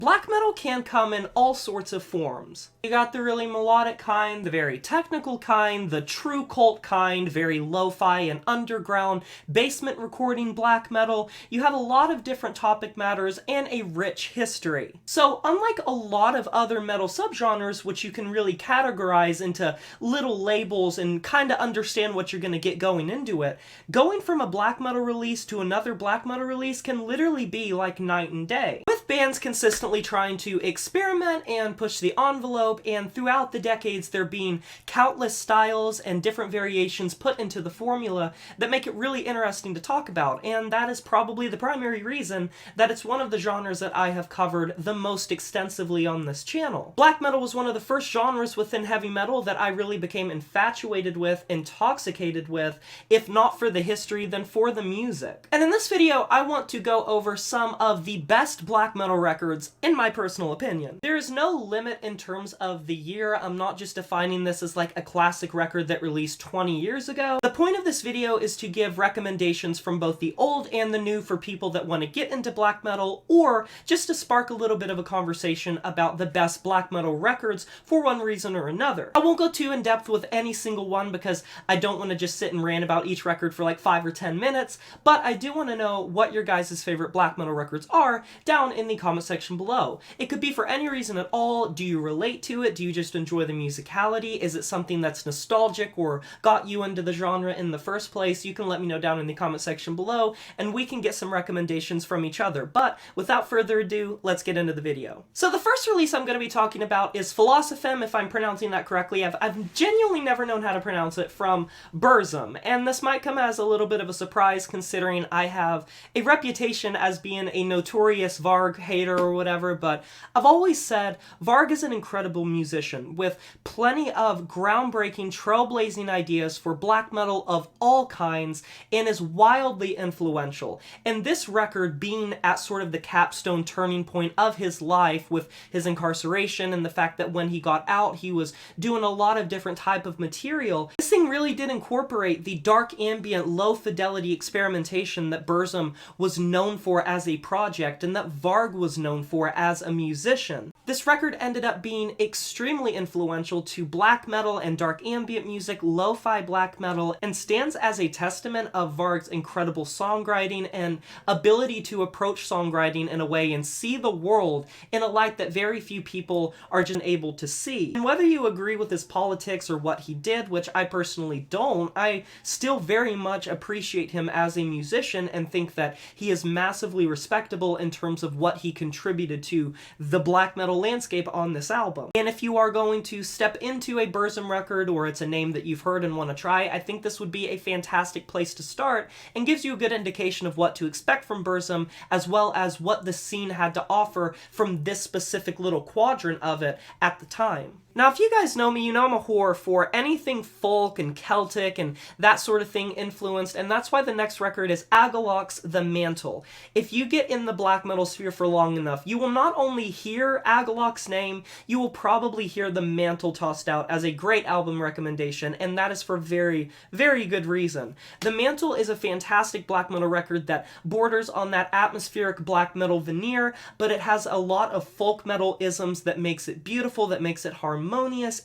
Black metal can come in all sorts of forms. You got the really melodic kind, the very technical kind, the true cult kind, very lo-fi and underground, basement recording black metal. You have a lot of different topic matters and a rich history. So unlike a lot of other metal subgenres, which you can really categorize into little labels and kind of understand what you're going to get going into it, going from a black metal release to another black metal release can literally be like night and day. With bands consistently trying to experiment and push the envelope, and throughout the decades there being countless styles and different variations put into the formula that make it really interesting to talk about, and that is probably the primary reason that it's one of the genres that I have covered the most extensively on this channel. Black metal was one of the first genres within heavy metal that I really became infatuated with, intoxicated with, if not for the history, then for the music. And in this video, I want to go over some of the best black metal records in my personal opinion. There is no limit in terms of the year. I'm not just defining this as like a classic record that released 20 years ago. The point of this video is to give recommendations from both the old and the new for people that want to get into black metal, or just to spark a little bit of a conversation about the best black metal records for one reason or another. I won't go too in depth with any single one because I don't want to just sit and rant about each record for like 5 or 10 minutes, but I do want to know what your guys' favorite black metal records are down in the comment section below. It could be for any reason at all. Do you relate to it? Do you just enjoy the musicality? Is it something that's nostalgic or got you into the genre in the first place? You can let me know down in the comment section below, and we can get some recommendations from each other. But without further ado, let's get into the video. So the first release I'm going to be talking about is philosophe, if I'm pronouncing that correctly. I've genuinely never known how to pronounce it, from Burzum, and this might come as a little bit of a surprise considering I have a reputation as being a notorious Varg hater or whatever, but I've always said Varg is an incredible musician with plenty of groundbreaking, trailblazing ideas for black metal of all kinds, and is wildly influential. And this record being at sort of the capstone turning point of his life with his incarceration and the fact that when he got out he was doing a lot of different type of material, this thing really did incorporate the dark ambient low fidelity experimentation that Burzum was known for as a project and that Varg was known for as a musician. This record ended up being extremely influential to black metal and dark ambient music, lo-fi black metal, and stands as a testament of Varg's incredible songwriting and ability to approach songwriting in a way and see the world in a light that very few people are just able to see. And whether you agree with his politics or what he did, which I personally don't, I still very much appreciate him as a musician and think that he is massively respectable in terms of what he contributed to the black metal landscape on this album. And if you are going to step into a Burzum record, or it's a name that you've heard and want to try, I think this would be a fantastic place to start and gives you a good indication of what to expect from Burzum, as well as what the scene had to offer from this specific little quadrant of it at the time. Now, if you guys know me, you know I'm a whore for anything folk and Celtic and that sort of thing influenced, and that's why the next record is Agalloch's The Mantle. If you get in the black metal sphere for long enough, you will not only hear Agalloch's name, you will probably hear The Mantle tossed out as a great album recommendation, and that is for very, very good reason. The Mantle is a fantastic black metal record that borders on that atmospheric black metal veneer, but it has a lot of folk metal isms that makes it beautiful, that makes it harmonious,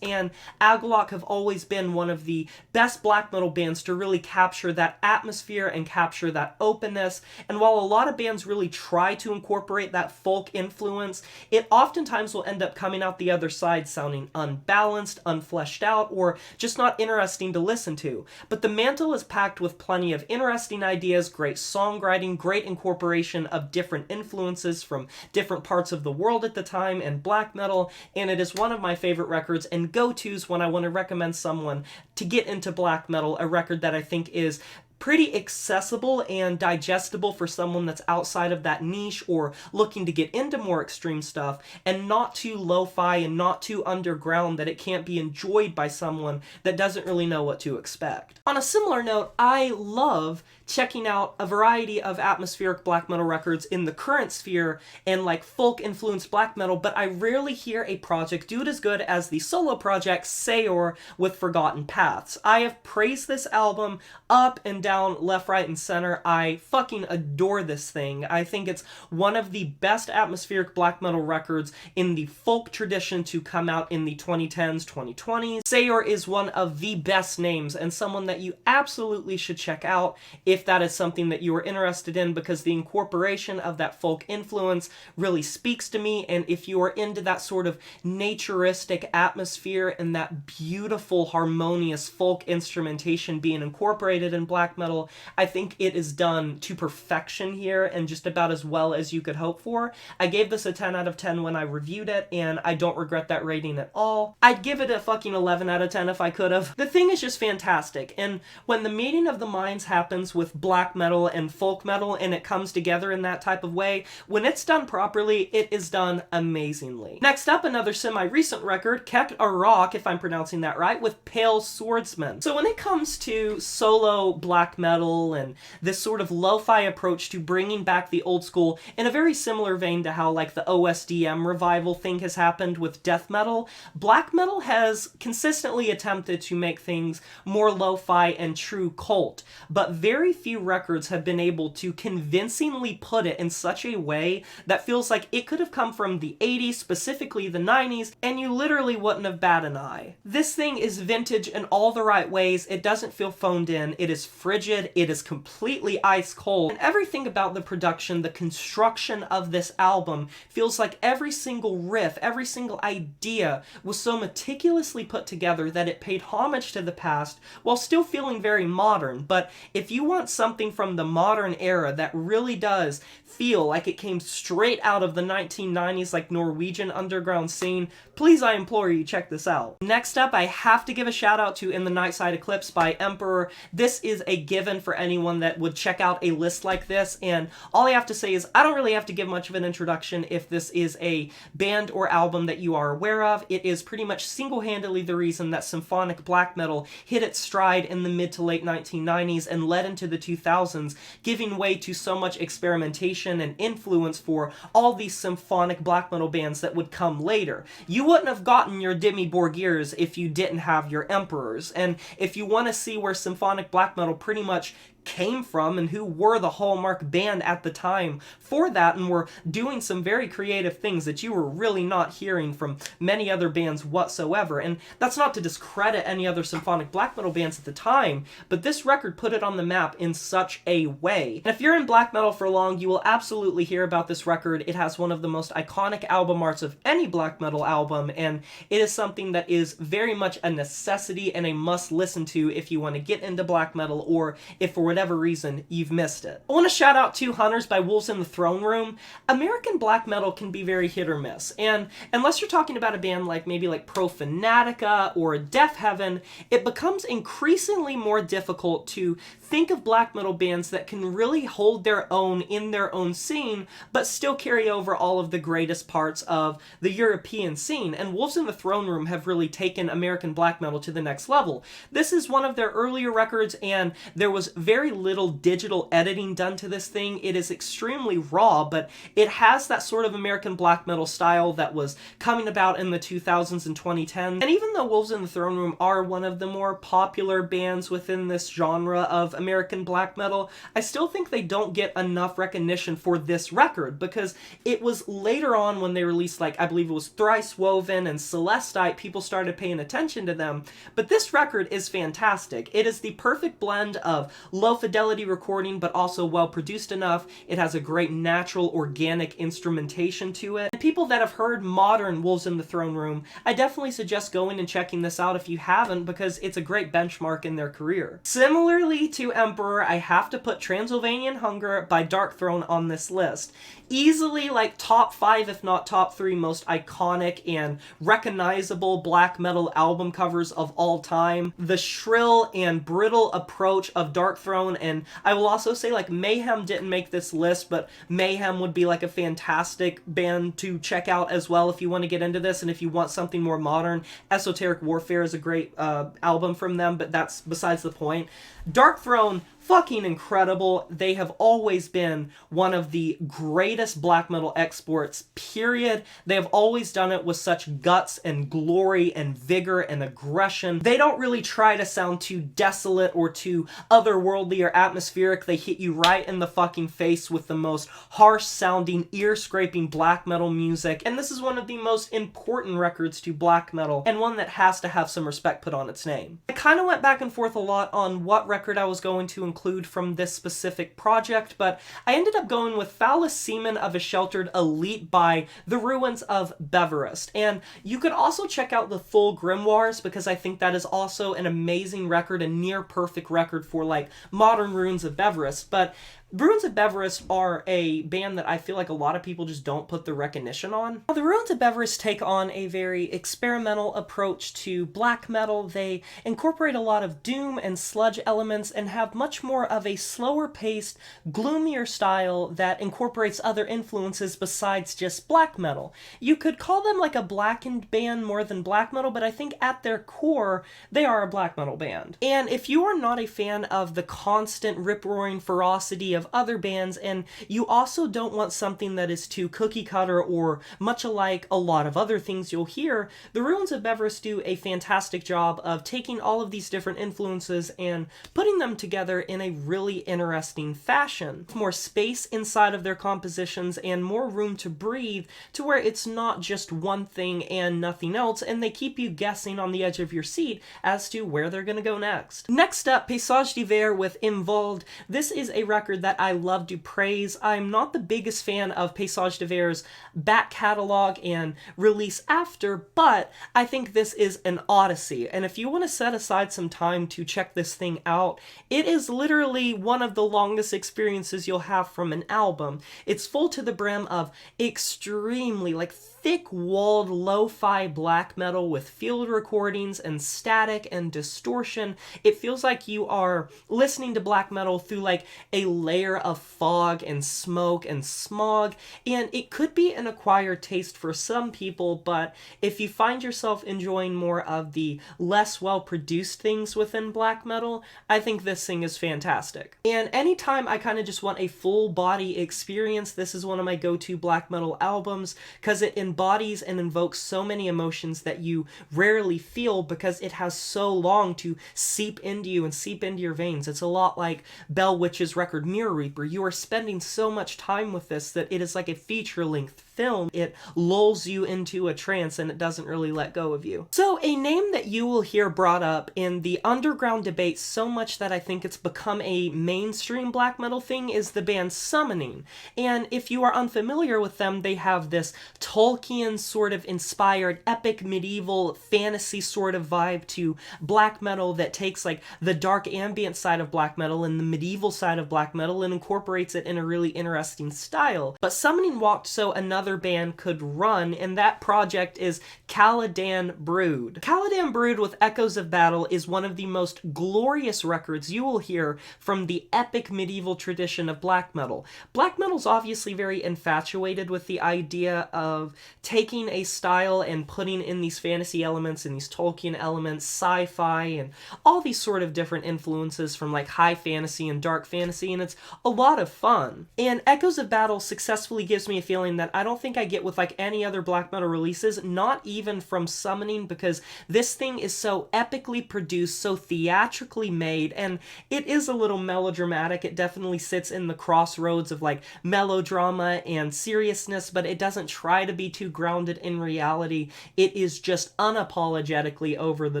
and Agalloch have always been one of the best black metal bands to really capture that atmosphere and capture that openness. And while a lot of bands really try to incorporate that folk influence, it oftentimes will end up coming out the other side sounding unbalanced, unfleshed out, or just not interesting to listen to. But The Mantle is packed with plenty of interesting ideas, great songwriting, great incorporation of different influences from different parts of the world at the time and black metal, and it is one of my favorite records and go-tos when I want to recommend someone to get into black metal, a record that I think is pretty accessible and digestible for someone that's outside of that niche or looking to get into more extreme stuff, and not too lo-fi and not too underground that it can't be enjoyed by someone that doesn't really know what to expect. On a similar note, I love checking out a variety of atmospheric black metal records in the current sphere and like folk influenced black metal, but I rarely hear a project do it as good as the solo project Seor with Forgotten Paths. I have praised this album up and down left, right, and center. I fucking adore this thing. I think it's one of the best atmospheric black metal records in the folk tradition to come out in the 2010s, 2020s. Seor is one of the best names and someone that you absolutely should check out if that is something that you are interested in, because the incorporation of that folk influence really speaks to me. And if you are into that sort of naturistic atmosphere and that beautiful harmonious folk instrumentation being incorporated in black metal, I think it is done to perfection here and just about as well as you could hope for. I gave this a 10 out of 10 when I reviewed it, and I don't regret that rating at all. I'd give it a fucking 11 out of 10 if I could have. The thing is just fantastic, and when the meeting of the minds happens with black metal and folk metal and it comes together in that type of way, when it's done properly, it is done amazingly. Next up, another semi-recent record, Kek Arok, if I'm pronouncing that right, with Pale Swordsman. So when it comes to solo black metal and this sort of lo-fi approach to bringing back the old school in a very similar vein to how like the OSDM revival thing has happened with death metal, black metal has consistently attempted to make things more lo-fi and true cult, but very few records have been able to convincingly put it in such a way that feels like it could have come from the 80s, specifically the 90s, and you literally wouldn't have batted an eye. This thing is vintage in all the right ways. It doesn't feel phoned in. It is frigid. It is completely ice cold. And everything about the production, the construction of this album, feels like every single riff, every single idea was so meticulously put together that it paid homage to the past while still feeling very modern. But if you want something from the modern era that really does feel like it came straight out of the 1990s, like Norwegian underground scene, please, I implore you, check this out. Next up, I have to give a shout out to In the Nightside Eclipse by Emperor. This is a given for anyone that would check out a list like this, and all I have to say is I don't really have to give much of an introduction if this is a band or album that you are aware of. It is pretty much single-handedly the reason that symphonic black metal hit its stride in the mid to late 1990s and led into the 2000s, giving way to so much experimentation and influence for all these symphonic black metal bands that would come later. You wouldn't have gotten your Dimmy Borgirs if you didn't have your Emperors, and if you want to see where symphonic black metal pretty much came from and who were the hallmark band at the time for that and were doing some very creative things that you were really not hearing from many other bands whatsoever. And that's not to discredit any other symphonic black metal bands at the time, but this record put it on the map in such a way. And if you're in black metal for long, you will absolutely hear about this record. It has one of the most iconic album arts of any black metal album, and it is something that is very much a necessity and a must listen to if you want to get into black metal, or if for whatever reason you've missed it. I want to shout out to Hunters by Wolves in the Throne Room. American black metal can be very hit or miss, and unless you're talking about a band like maybe like Profanatica or Death Heaven, it becomes increasingly more difficult to think of black metal bands that can really hold their own in their own scene, but still carry over all of the greatest parts of the European scene. And Wolves in the Throne Room have really taken American black metal to the next level. This is one of their earlier records, and there was very little digital editing done to this thing. It is extremely raw, but it has that sort of American black metal style that was coming about in the 2000s and 2010s. And even though Wolves in the Throne Room are one of the more popular bands within this genre of American black metal, I still think they don't get enough recognition for this record, because it was later on when they released, like, I believe it was Thrice Woven and Celestite, people started paying attention to them. But this record is fantastic. It is the perfect blend of low fidelity recording, but also well produced enough. It has a great natural, organic instrumentation to it. And people that have heard modern Wolves in the Throne Room, I definitely suggest going and checking this out if you haven't, because it's a great benchmark in their career. Similarly to Emperor, I have to put Transylvanian Hunger by Darkthrone on this list. Easily like top 5, if not top 3 most iconic and recognizable black metal album covers of all time. The shrill and brittle approach of Darkthrone, and I will also say like Mayhem didn't make this list, but Mayhem would be like a fantastic band to check out as well if you want to get into this, and if you want something more modern. Esoteric Warfare is a great album from them, but that's besides the point. Darkthrone fucking incredible. They have always been one of the greatest black metal exports, period. They have always done it with such guts and glory and vigor and aggression. They don't really try to sound too desolate or too otherworldly or atmospheric. They hit you right in the fucking face with the most harsh sounding, ear-scraping black metal music. And this is one of the most important records to black metal, and one that has to have some respect put on its name. I kind of went back and forth a lot on what record I was going to include from this specific project, but I ended up going with Phallus Semen of a Sheltered Elite by The Ruins of Beverest. And you could also check out the full Grimoires, because I think that is also an amazing record, a near perfect record for like modern Ruins of Beverest. But Ruins of Beverest are a band that I feel like a lot of people just don't put the recognition on. Now, the Ruins of Beverest take on a very experimental approach to black metal. They incorporate a lot of doom and sludge elements and have much more of a slower paced, gloomier style that incorporates other influences besides just black metal. You could call them like a blackened band more than black metal, but I think at their core, they are a black metal band. And if you are not a fan of the constant rip-roaring ferocity of other bands, and you also don't want something that is too cookie cutter or much alike a lot of other things you'll hear, the Ruins of Beverest do a fantastic job of taking all of these different influences and putting them together in a really interesting fashion. More space inside of their compositions and more room to breathe to where it's not just one thing and nothing else, and they keep you guessing on the edge of your seat as to where they're gonna go next. Next up, Pesage d'Hiver with Involved. This is a record that I love to praise. I'm not the biggest fan of Pesage d'Hiver's back catalog and release after, but I think this is an odyssey, and if you want to set aside some time to check this thing out, it is literally one of the longest experiences you'll have from an album. It's full to the brim of extremely, like, thick-walled lo-fi black metal with field recordings and static and distortion. It feels like you are listening to black metal through like a layer of fog and smoke and smog, and it could be an acquired taste for some people, but if you find yourself enjoying more of the less well-produced things within black metal, I think this thing is fantastic. And anytime I kind of just want a full-body experience, this is one of my go-to black metal albums, because it embodies and invokes so many emotions that you rarely feel because it has so long to seep into you and seep into your veins. It's a lot like Bell Witch's record Mirror Reaper. You are spending so much time with this that it is like a feature-length film. It lulls you into a trance and it doesn't really let go of you. So a name that you will hear brought up in the underground debate so much that I think it's become a mainstream black metal thing is the band Summoning. And if you are unfamiliar with them, they have this Tolkien sort of inspired epic medieval fantasy sort of vibe to black metal that takes like the dark ambient side of black metal and the medieval side of black metal and incorporates it in a really interesting style. But Summoning walked so another band could run, and that project is Kaladan Brood. Kaladan Brood with Echoes of Battle is one of the most glorious records you will hear from the epic medieval tradition of black metal. Black metal's obviously very infatuated with the idea of taking a style and putting in these fantasy elements and these Tolkien elements, sci-fi, and all these sort of different influences from like high fantasy and dark fantasy, and it's a lot of fun. And Echoes of Battle successfully gives me a feeling that I don't think I get with like any other black metal releases, not even from Summoning, because this thing is so epically produced, so theatrically made, and it is a little melodramatic. It definitely sits in the crossroads of like melodrama and seriousness, but it doesn't try to be too grounded in reality. It is just unapologetically over the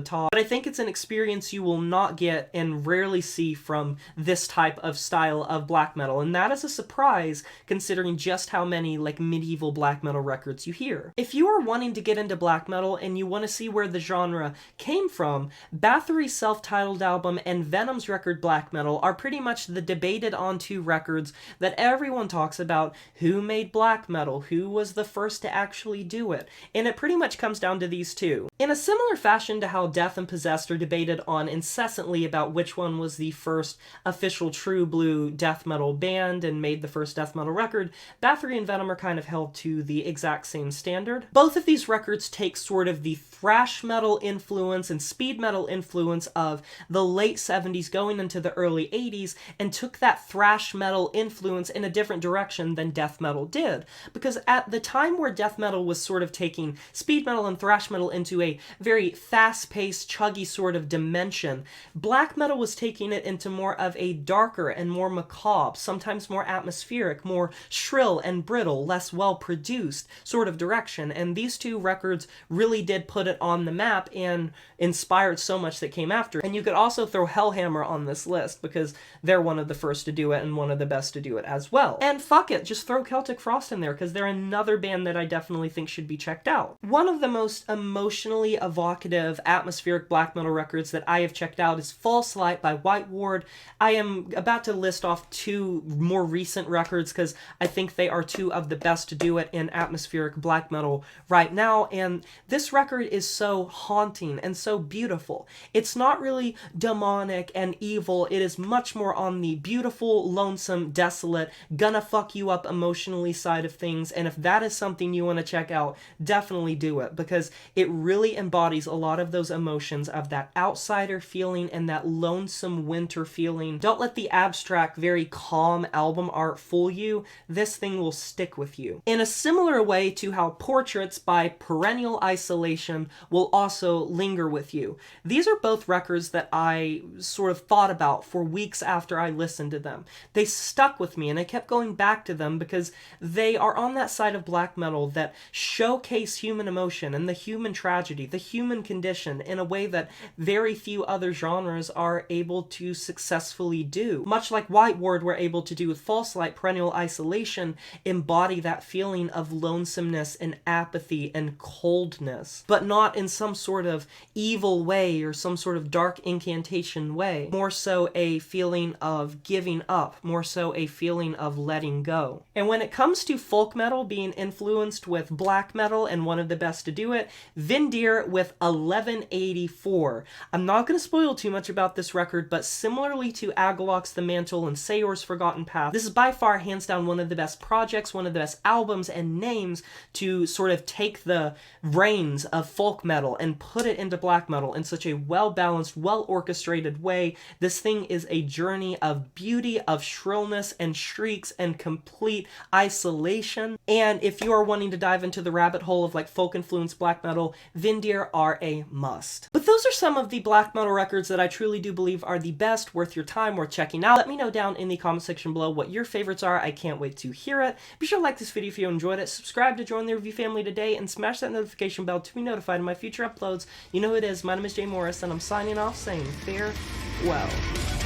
top. But I think it's an experience you will not get and rarely see from this type of style of black metal, and that is a surprise considering just how many like medieval black metal records you hear. If you are wanting to get into black metal and you want to see where the genre came from, Bathory's self-titled album and Venom's record Black Metal are pretty much the debated on two records that everyone talks about. Who made black metal? Who was the first to actually do it? And it pretty much comes down to these two. In a similar fashion to how Death and Possessed are debated on incessantly about which one was the first official true blue death metal band and made the first death metal record, Bathory and Venom are kind of held to the exact same standard. Both of these records take sort of the thrash metal influence and speed metal influence of the late 70s going into the early 80s and took that thrash metal influence in a different direction than death metal did. Because at the time where death metal was sort of taking speed metal and thrash metal into a very fast-paced, chuggy sort of dimension, black metal was taking it into more of a darker and more macabre, sometimes more atmospheric, more shrill and brittle, less well-produced sort of direction. And these two records really did put it on the map and inspired so much that came after. And you could also throw Hellhammer on this list because they're one of the first to do it and one of the best to do it as well. And fuck it, just throw Celtic Frost in there because they're another band that I definitely think should be checked out. One of the most emotionally evocative, atmospheric black metal records that I have checked out is False Light by White Ward. I am about to list off two more recent records because I think they are two of the best to do it in atmospheric black metal right now, and this record is so haunting and so beautiful. It's not really demonic and evil, it is much more on the beautiful, lonesome, desolate, gonna fuck you up emotionally side of things, and if that is something you want to check out, definitely do it, because it really embodies a lot of those emotions of that outsider feeling and that lonesome winter feeling. Don't let the abstract, very calm album art fool you. This thing will stick with you. In a similar way to how Portraits by Perennial Isolation will also linger with you. These are both records that I sort of thought about for weeks after I listened to them. They stuck with me and I kept going back to them because they are on that side of black metal that showcase human emotion and the human tragedy, the human condition in a way that very few other genres are able to successfully do. Much like White Ward were able to do with False Light, Perennial Isolation embody that feeling of lonesomeness and apathy and coldness, but not in some sort of evil way or some sort of dark incantation way. More so a feeling of giving up, more so a feeling of letting go. And when it comes to folk metal being influenced with black metal and one of the best to do it, Vinder with 1184. I'm not going to spoil too much about this record, but similarly to Agaloc's The Mantle and Seor's Forgotten Path, this is by far hands down one of the best projects, one of the best albums and names to sort of take the reins of folk metal and put it into black metal in such a well-balanced, well-orchestrated way. This thing is a journey of beauty, of shrillness and shrieks and complete isolation. And if you are wanting to dive into the rabbit hole of like folk-influenced black metal, Vinder are a must. But those are some of the black metal records that I truly do believe are the best, worth your time, worth checking out. Let me know down in the comment section below what your favorites are. I can't wait to hear it. Be sure to like this video if you enjoyed it, subscribe to join the review family today, and smash that notification bell to be notified of my future uploads. You know who it is. My name is Jay Morris, and I'm signing off saying farewell.